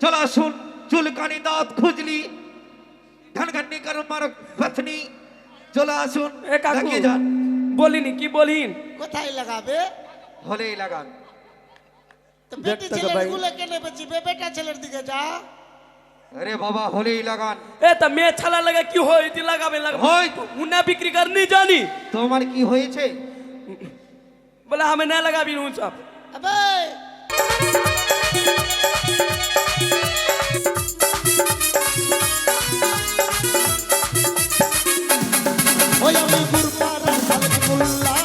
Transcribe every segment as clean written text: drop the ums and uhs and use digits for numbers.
चला सुन चुलकानी दांत खुजली धनगन्नी कर मारक पत्नी चला सुन लगे जान বলিনি কি বলিন কোথায় লাগাবে হলেই লাগান তো বেটি ছেলের গুলো কেনে বেচিবে বেটা ছেলের দিকে যা अरे बाबा হলেই লাগান এ তা মেয়ে ছালা লাগা কি হয় ইতি লাগাবে হয় উনা বিক্রি করনি জানি তোমার কি হয়েছে বলে আমি না লাগাবি নুন সব আবে ওই আমি গুরপাড়া সালকুল্লা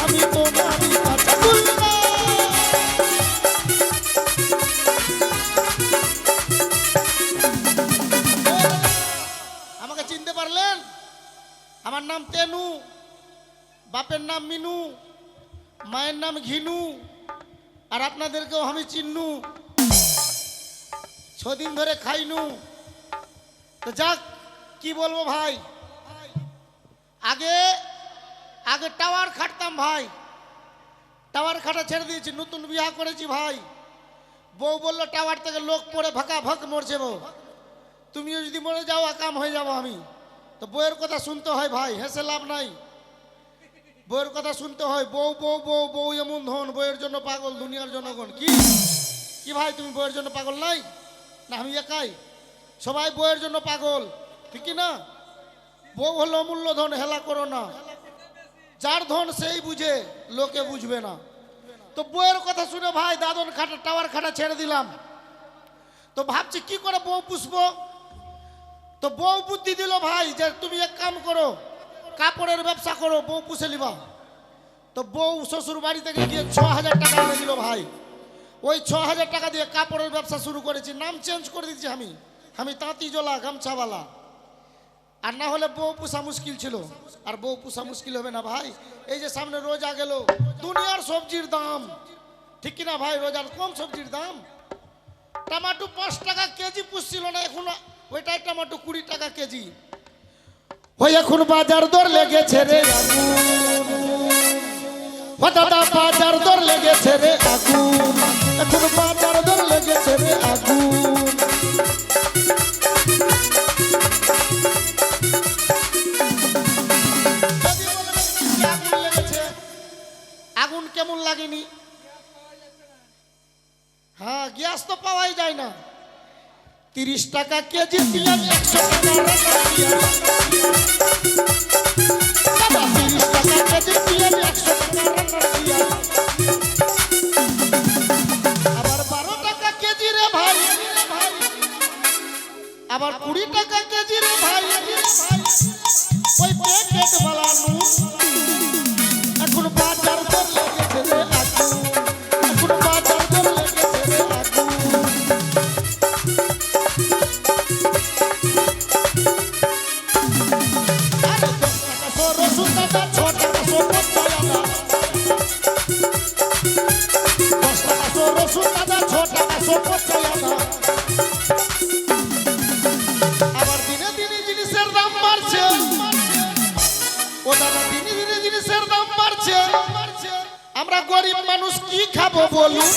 আমি তোমারই কাঁচাগুল্লা আমাকে চিনতে পারলেন আমার নাম তেনু বাপের নাম মিনু মায়ের নাম ঘিনু আর আপনাদেরকেও আমি চিন্নু 6 দিন ধরে খাইনু তো যাক কি বলবো ভাই আগে আগে টাওয়ার খাটতাম ভাই টাওয়ার খাটা ছেড়ে দিয়েছি নতুন বিয়ে করেছি ভাই বউ বললো টাওয়ার থেকে লোক পড়ে ভাকা ভাক মরছে বউ তুমিও যদি মরে যাও কাম হয়ে যাবো আমি তো বউয়ের কথা শুনতে হয় ভাই হেসে লাভ নাই বউয়ের কথা শুনতে হয় বউ বউ বউ বউ এমন ধন বউয়ের জন্য পাগল দুনিয়ার জনগণ কি কি ভাই তুমি বউয়ের জন্য পাগল নাই না আমি একাই সবাই বউয়ের জন্য পাগল ঠিক কি না বউ হলো অমূল্য ধন হেলা করো না যার ধন সেই বুঝে লোকে বুঝবে না তো বউয়ের কথা শুনে ভাই দাদন খাটা টাওয়ার খাটা ছেড়ে দিলাম তো ভাবছি কি করে বউ পুষবো তো বউ বুদ্ধি দিল ভাই যে তুমি এক কাম করো কাপড়ের ব্যবসা করো বউ পুষে নিবা তো বউ শ্বশুর বাড়ি থেকে গিয়ে 6000 টাকা এনে দিল ভাই ওই 6000 টাকা দিয়ে কাপড়ের ব্যবসা শুরু করেছি নাম চেঞ্জ করে দিচ্ছি আমি তাঁতি জোলা গামছাওয়ালা আর না হলে বউ পুষা মুশকিল ছিল আর বউ পুষা মুশকিল হবে না ভাই এই যে সামনে রোজা গেল দুনিয়ার সবজির দাম ঠিক কি না ভাই রোজার কম সবজির দাম টমেটো 5 টাকা কেজি পুষছিল না এখন ওইটাই টমেটো 20 টাকা কেজি ওই এখন বাজার দর লেগেছে রে আগুন দাদা বাজার দর লেগেছে রে আগুন এখন বাজার দর লেগেছে রে আগুন আগুন কেমন লাগেনি হ্যাঁ গ্যাস তো পাওয়াই যায় না 30 টাকা কেজি পেঁয়াজ 100 টাকা বাবা 30 টাকা কেজি পেঁয়াজ 100 টাকা আবার 12 টাকা কেজি রে ভাই আবার 20 টাকা কেজি রে ভাই ওই প্যাকেট वाला নুন এখন বাজার দর লেগেছে রে আগুন এখন বাজার দর লেগেছে রে আগুন আরে 10 টাকা রসুন দাদা 6 টাকা পচায়ানা 10 টাকা রসুন দাদা 6 টাকা পচায়ানা আবার দিনে দিনে জিনিসের দাম বাড়ছে ও দাদা দিনে দিনে জিনিসের দাম বাড়ছে আমরা গরিব মানুষ কি খাবো বলুন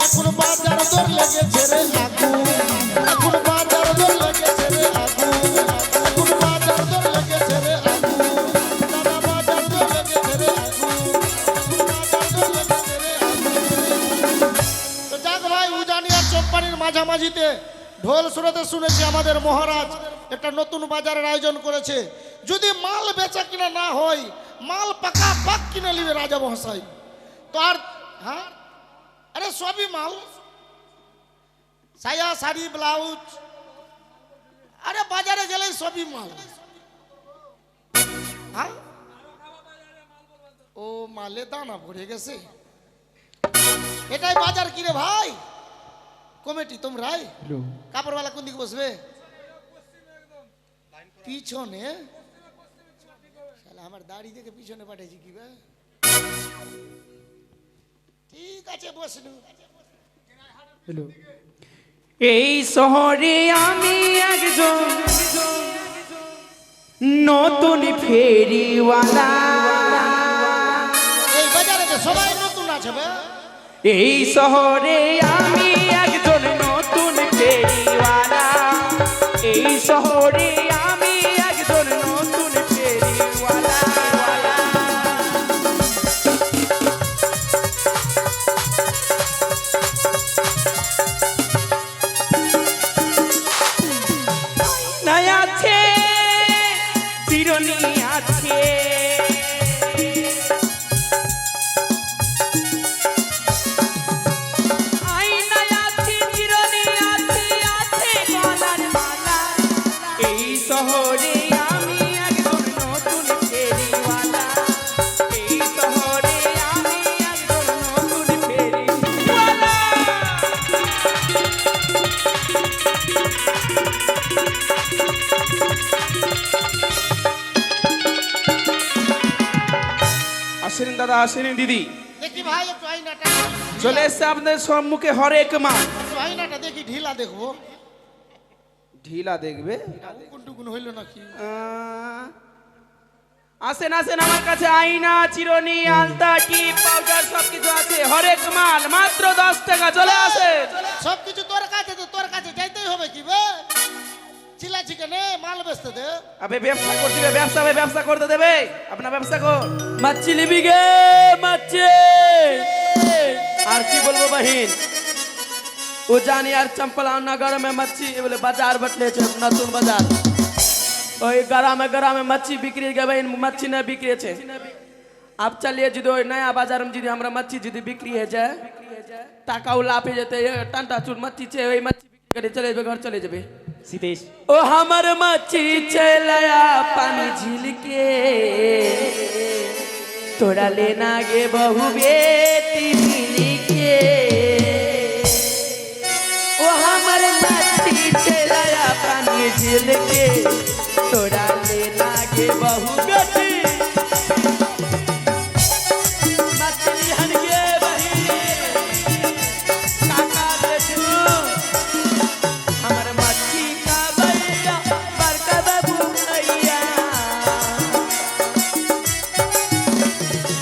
এখন বাজার দর লেগেছে রে আগুন এখন বাজার দর লেগেছে রে আগুন এখন বাজার দর লেগেছে রে আগুন দাদা বাজার দর লেগেছে রে আগুন বাজার দর লেগেছে রে আগুন তো যাক ভাই উজানিয়া চোপানির মাঝামাঝিতে ঢোল সুরতে শুনেছি আমাদের মহারাজ একটা নতুন বাজারের আয়োজন করেছে যদি মাল বেচা কিনা না হয় মাল পাকা পাক কিনে নিবে রাজা মহাশয় তো আর হ্যাঁ আরে সবই মাল সায়া শাড়ি ব্লাউজ আরে বাজারে গেলে সবই মাল হ্যাঁ ও মালে দানা ভরে গেছে এটাই বাজার কিরে ভাই কমিটি তোমরাই কাপড়ওয়ালা কোন দিকে বসবে পিছনে আমার দাড়ি দেখে পিছনে পাঠাইছি কি ভাই ঠিক আছে বসনু এই শহরে আমি একজন নতুন ফেরিওয়ালা এই বাজারে সবাই নতুন আছে ভাই এই শহরে আমি একজন নতুন আছে আয়নায় আছে চিরনি আছে আছে গলার মালা এই শহরে আমি একজন নতুন ফেরিওয়ালা এই শহরে আমি একজন নতুন ফেরিওয়ালা আসেন দাদা আসেন দিদি দেখি ভাই একটু আয়নাটা চলে এসছে আপনাদের সম্মুখে হরেক মাল একটু আয়নাটা দেখি ঢিলা দেখবো ঢিলা দেখবে কোন টুকুন হইলো নাকি আসেন আসেন আমার কাছে আয়না চিরনি আলতা টিপ পাউডার সবকিছু আছে হরেক মাল মাত্র 10 টাকা চলে আসে সবকিছু তোর কাছে তো তোর কাছে যাইতেই হবে কি বে চিলা চিকেনে মাল বেচতে দে আবে ব্যবসা করতে দেবে ব্যবসা করতে দেবে আপনার ব্যবসা কর মাছি লিবি গে মাছি আর কি বলবো बहन ও জানি আর चंपला नगर में मच्छी बोले बाजार बटले छे नतुन बाजार ওই গ্রামে मच्छी बिक्री गे बहन मच्छी ना बिक्री छे आप चलिए যদি ওই নয়া বাজার में যদি আমরা मच्छी যদি বিক্রি হয়ে যায় টাকাও লাভ হয়ে যেতে টানটা চুর मच्छी छे ওই मच्छी बिक्री করে চলে যাবে ঘর চলে যাবে सीतेश ओ हमर मच्छी चलया पानी झील के तोड़ा लेना गे बहु बेटी मिल के ओ हमर मच्छी चलया पानी झील के तोड़ा लेना गे बहु बेटी मछली हन गे बही काका देखू हमर मच्छी का भैया बड़का बाबू भैया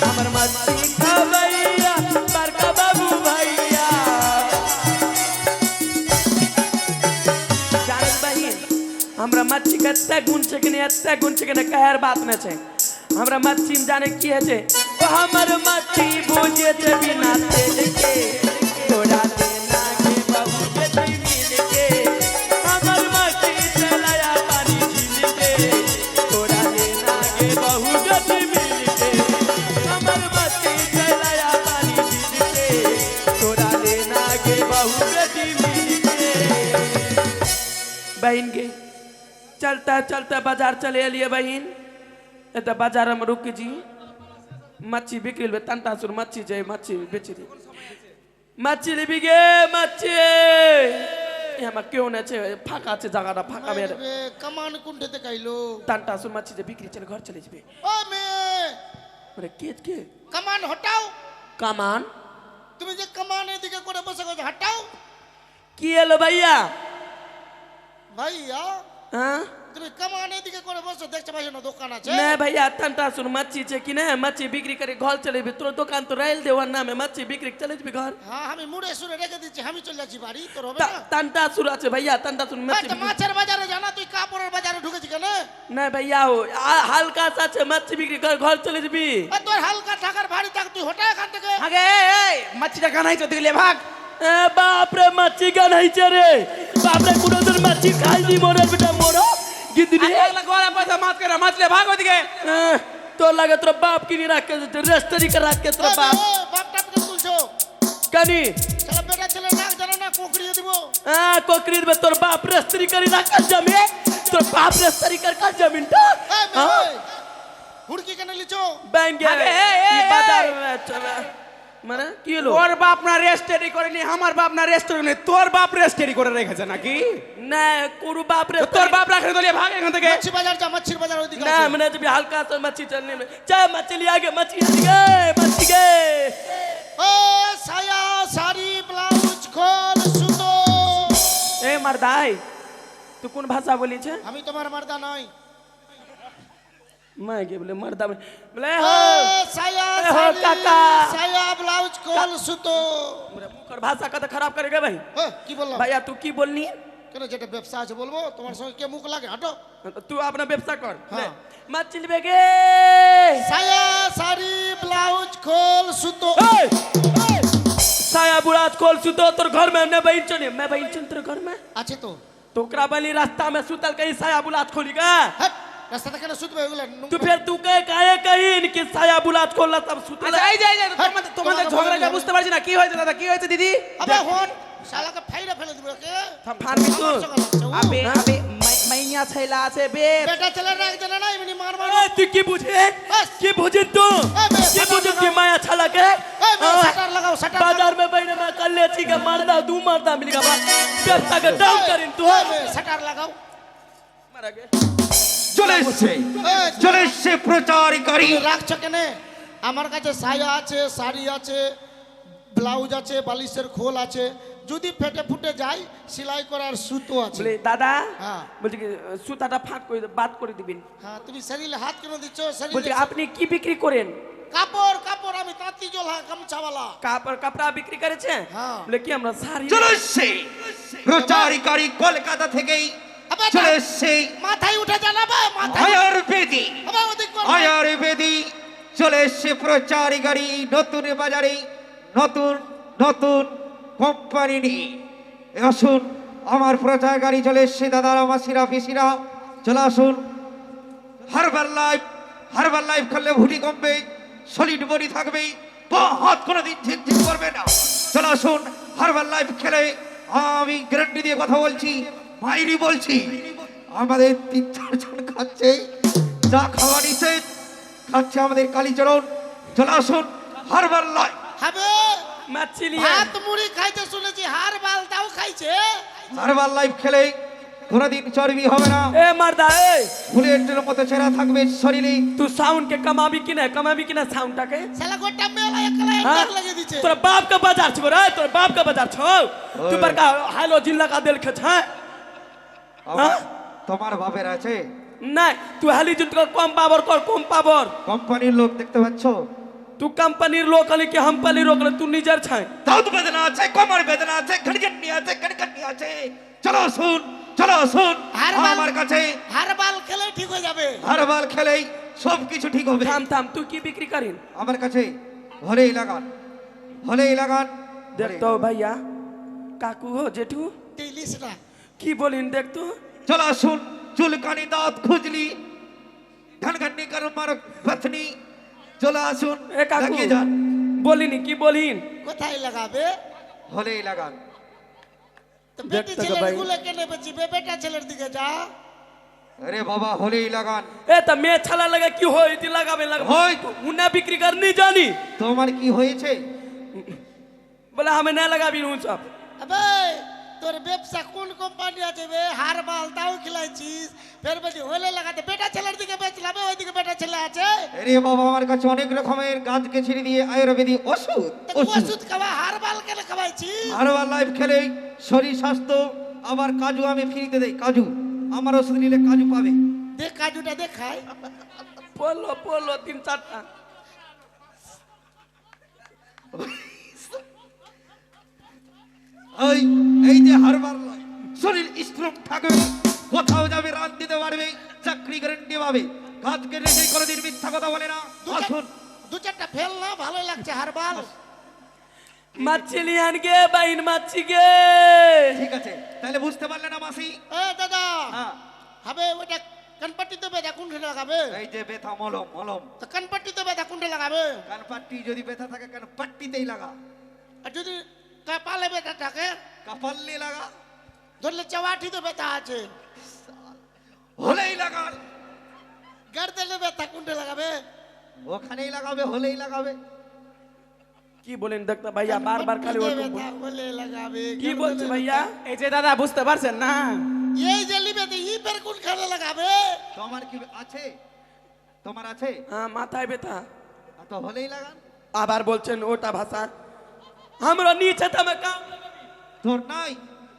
हमर मच्छी का भैया बड़का बाबू भैया जानत बहिन हमरा मच्छी के एते गुण छै कि ने कहर बात न छै हमरा मच्छी में जाने की है छै ओ हमर मच्छी भूजे छै बिना तेल के तोड़ा देना के बाबू बेटी मिल के हमर मच्छी चलाया पानी झील के तोड़ा देना के बाबू बेटी मिल के हमर मच्छी चलाया पानी झील के तोड़ा देना के बाबू बेटी मिल के बहन के चलता चलता बाजार चले लिए बहन एत बाजार में रुक जी मच्छी बिक्री ले तंटा सुर मच्छी जाए मच्छी बेच दी मच्छी लिबी गे मच्छी यहाँ क्यों न छे फाका छे जगह फाका में বে কামান কুণ্ঠেতে কাইলো तंटा सुर मच्छी जे बिक्री चले घर चले जबे ও মে अरे के কামান হটাও कामान তুমি যে কামান এদিকে করে বসে গেছো হটাও की हेलो भैया ভাইয়া हां তুমি কামান এদিকে করে বসে দেখতে পাইছো না দোকান আছে नहीं भैया तंटा सुर मच्छी छे कि नहीं मच्छी बिक्री करे घर चले भी तोर दुकान तो रेल देवर नाम है मच्छी बिक्री चले जबे घर হ্যাঁ আমি মুড়ে সুরে রেখে দিচ্ছি আমি চলে যাচ্ছি বাড়ি তোর হবে না तंटा सुर আছে भैया तंटा सुर मच्छी তো মাছের বাজারে জানা তুই কাপড়ের বাজারে ঢুকেছি কেন नहीं भैया हो हल्का सा छे मच्छी बिक्री कर घर चले जबी আর তোর হালকা থাকার ভারী থাক তুই হটা এখান থেকে आगे मच्छीটা কানাই তো দিলে ভাগ এ বাপ রে মच्छी কানাই ছে রে বাপ রে কোন দিন মच्छी খাইনি মোরে বেটা মোরো গিদনি लगवाला पैसा मत कर मत ले भाग ओदिके तो लगे तोर बाप की नहीं रख के रेस्टरी कर रख के तोर बाप বাপটা তুমি তুলছো कनी চলো বেটা ছেলে নাক জানো না কোকড়িয়ে দিব कोकरीर में तोर बाप रेस्टरी करी रख कर जमीन तोर बाप रेस्टरी कर जमीन तो হুড়কি কেন লিছো बैंक गया अबे, ई बाजार মানে কি হলো তোর বাপ না রেস্টেরি করেনি আমার বাপ না রেস্টেরি নেই তোর বাপ রেস্টেরি করে রেখেছে নাকি না কোরু বাপ রে তোর বাপ রাখে দলিয়ে ভাগ এখান থেকে মাছি বাজার যা মাছির বাজার ওদিকে ना আছে मैंने जब हल्का सा मच्छी चलने में चाहे मछली आगे मच्छी गए ও সায়া শাড়ি ব্লাউজ খোল সুতো ए मर्दाई तू कौन भाषा बोली छे আমি তোমার মার্দা নই मैं के बोले मर्दा बोले ও हो সায়া ए हो শাড়ি काका সায়া ব্লাউজ খোল সুতো मेरा मुंह कर भाषा का तो खराब करेगा भाई কি বললাম भैया तू की बोलनी কেন যেটা ব্যবসা আছে বলবো তোমার সঙ্গে কে মুখ লাগে হাঁটো तू अपना व्यवसाय कर हाँ। मछली बेगे সায়া শাড়ি ব্লাউজ খোল সুতো साया बुढ़ा खोल सुतो तोर घर में मैं बहन चली तोर घर में আছে তো तो ओकरा बनी रास्ता में सुतल कहीं साया बुलात खोली का হ্যাট, রাস্তাতে কেন শুধবে এগুলো तू फिर तू कहे काहे कहीं कि साया बुलात করলা তব সুতে আচ্ছা এই যে তোমাদের তোমাদের ঝগড়াটা বুঝতে পারছি না কি হয়েছে দাদা কি হয়েছে দিদি আবে হন শালাকে ফাইরা ফেলে দিবে কে ফানবি তো আমার সঙ্গে লাগছে, ও। আবে আবে মাইয়া ছেলা আছে বে বেটা ছেলে রাখতে না না এমনি মার মার ए तू की बुझे बस। की बुझे तू ए, बे, की सटर बुझे की लगाओ। माया छला के ए बे शटर लगाओ शटर बाजार में बैठे मैं कल ले छी के मारदा दू मारदा मिलेगा बा व्यवस्था के डाउन करिन तू ए बे शटर लगाओ मारा के চলে এসছে চলে এসছে প্রচারকারী তুমি রাখছো কেন আমার কাছে সায়া আছে শাড়ি আছে ব্লাউজ আছে বালিশের খোল আছে যদি ফেটে ফুটে যায় সেলাই করার সুতো আছে বলে দাদা হ্যাঁ। বলছি কি সুতাটা ফাট করে বাদ করে দিবেন হ্যাঁ তুমি শরীরে হাত কেন দিচ্ছ বলছি শরীরে আপনি কি বিক্রি করেন কাপড় কাপড় আমি তাঁতি জল গামছাওয়ালা কাপড় কাপড়া বিক্রি করেছে হ্যাঁ। বলে কি আমরা শাড়ি চলে এসছে প্রচারকারী কলকাতা থেকেই আবে চলে এসছে মাথায় উঠে জানাবে মাথায় আয়ুর্বেদী আবে ওদিক কর আয়ুর্বেদী চলে এসছে প্রচারকারী নতুন বাজারে নতুন নতুন কোম্পানি নিয়ে আসুন আমার প্রচারকারী চলে এসছে দাদারা মাসিরা পিসিরা চলে আসুন হারবার লাইফ খেললে ভুটি কমবে সলিড বডি থাকবে বা হাত কোনোদিন ঝিকঝিক করবে না চলে আসুন হারবার লাইফ খেলে আমি গ্যারান্টি দিয়ে কথা বলছি মাইরি বলছি আমাদের 3-4 জন খাচ্ছে যা খাওয়া নিষেধ খাচ্ছে আমাদের কালীচরণ চলে আসুন হারবার লাইফ হবে মাছলি ভাত মুড়ি খাইতে শুনেছি হার বালটাও খাইছে হারবার লাইফ খেলে কোনোদিন চর্বি হবে না এ মারদা এ বুলেটের মতো চেরা থাকবে শরীরে তুই সাউন্ড के कमाबी कि ना साउंड टाके শালা গোটা মেলা একলা हाँ? এক লাগিয়ে দিছে तोरा बाप का बाजार छो रे तोरा बाप का बाजार छो तू ओए। बड़का हालो जिला का दिल खेछ है আমার- তোমার বাপের আছে नहीं तू हाली जुट का कम पावर কোম্পানির লোক দেখতে পাচ্ছ तू कंपनी लोकल के हम पली रोकल तू निजर छै দাউদ বেদনা আছে কোমর বেদনা আছে ঘড়ঘড়নি আছে কড়কড়নি আছে চলো শুন হারবাল আমার কাছে হারবাল খেলে ঠিক হয়ে যাবে হারবাল খেলেই সব কিছু ঠিক হবে थाम तू की बिक्री करिन আমার কাছে হলেই লাগান देख तो भैया काकू हो जेठू টিলিস না की बोलिन देख तो চলো শুন চুলকানি দাঁত খুজলি ঘনঘনি কর মার পত্নী চলো আসুন ए काकू লাগিয়ে যান बोलिन की बोलिन কোথায় লাগাবে হলেই লাগান তো বেটি দেখতে তো ছেলের ভাই। গুলো কেনে বেচিবে বেটা ছেলের দিকে যা আরে বাবা হলেই লাগান ए त मैं छला लगा की हो इति लगाबे लगा होय। उन्ना बिक्री करनी जानी তোমার কি হয়েছে बोला हमें नहीं लगाबी उन सब আবে তোর ব্যবসা কোন কোম্পানি আছে বে হারবাল তাও খিলাইছিস ফের বেটি হলে লাগাতে বেটা ছেলের দিকে বেচলাবে ওইদিকে বেটা ছেলে আছে আরে বাবা আমার কাছে অনেক রকমের গাছকে ছেড়ে দিয়ে আয়ুর্বেদিক ওষুধ তো ওষুধ খাওয়া হারবাল কেন খাওয়াইছিস হারবাল লাইফ খেলে শরীর স্বাস্থ্য আবার কাজু আমি ফ্রিতে দেই কাজু আমার ওষুধ নিলে কাজু পাবে দেখ কাজুটা দেখাই पोलो पोलो तीन चारटा এই যে হারবাল লাইফ শরীর স্ট্রং থাকবে কোথাও যাবে রাত দিতে পারবে চাকরি গ্যারান্টি পাবে কাজকে রেখে কোনোদিন মিথ্যা কথা বলে না আসুন দু চারটা ফেল না ভালোই লাগছে হারবাল मछली आन के बहन मच्छी के ঠিক আছে তাহলে বুঝতে পারলে না মাসি এ দাদা হ্যাঁ হবে ওটা কানপাটি তো বেদা কোনটা লাগাবে এই যে ব্যথা মলম মলম তো কানপাটি তো বেদা কোনটা লাগাবে কানপাট্টি যদি ব্যথা থাকে কানপাট্টিতেই লাগা আর যদি কপালে বেদা থাকে কপালে লাগা ধরলে চওয়াটি তো বেতা আছে হলেই লাগান গার্দেলে বেতা কোনটা লাগাবে ওখানেই লাগাবে হলেই লাগাবে की बोलेन देखता भैया बार बार खाली কানপাটিতে वो বেতা বলে লাগাবে की बोलছে भैया এই যে দাদা বুঝতে পারছেন না এই যে লিবেতে ই পের কোন খালে লাগাবে তোমার কি আছে তোমার আছে हाँ माथाয় ব্যথা তো হলেই লাগান আবার বলছেন ওটা ভাষা আমরা নিচে তো আমি কাম তোর নাই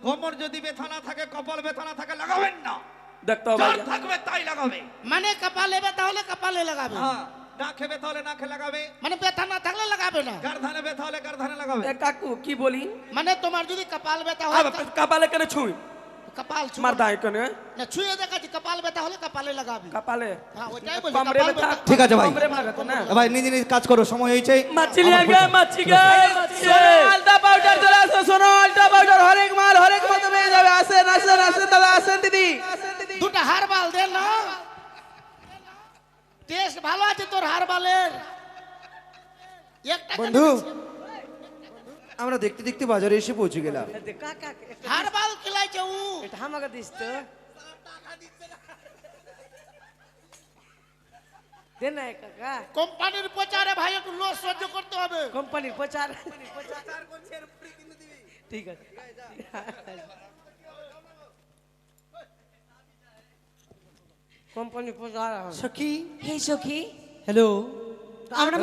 কোমর যদি ব্যথা না থাকে কপাল ব্যথা না থাকে লাগাবেন না দেখতো যার भैया থাকবে তাই লাগাবে মানে কপালে বেতা হলে কপালে লাগাবে হ্যাঁ নাকে ব্যথা হলে নাকে লাগাবে মানে বেতা না থাকলে লাগাবে না গার্ধানে ব্যথা হলে গার্ধানে লাগাবে এ কাকু কি বলি মানে তোমার যদি কপাল ব্যথা আব হয় তা- কপালে কেন ছুঁই কপাল ছুঁয়ে- মার দাই কেন না ছুঁয়ে দেখাচ্ছি কপাল ব্যথা হলে কপালে লাগাবি কপালে হ্যাঁ ওইটাই বলি কমরে কপাল ব্যথা ব্যথা ঠিক আছে ভাই। কমরে ব্যথা না ভাই নিজে নিজে কাজ করো সময় হয়েছে মাছলি আগে মাছি গে শোনো আলতা পাউডার চলে আসো শোনো আলতা পাউডার হরেক মাল হরেক মতো পেয়ে যাবে আসেন আসেন আসেন দাদা আসেন দিদি দুটা হারবাল দে না টেস্ট ভালো আছে তোর হারবালের একটা বন্ধু আমরা দেখতে দেখতে বাজারে এসে পৌঁছে গেলাম। কাকা হারবাল খেলাইছে ও এটা আমাকে দিস তো দে না কাকা কোম্পানির প্রচারে ভাই একটু লস সহ্য করতে হবে কোম্পানির প্রচার ঠিক আছে কোম্পানির প্রচার সখী হে সখী হ্যালো আমরা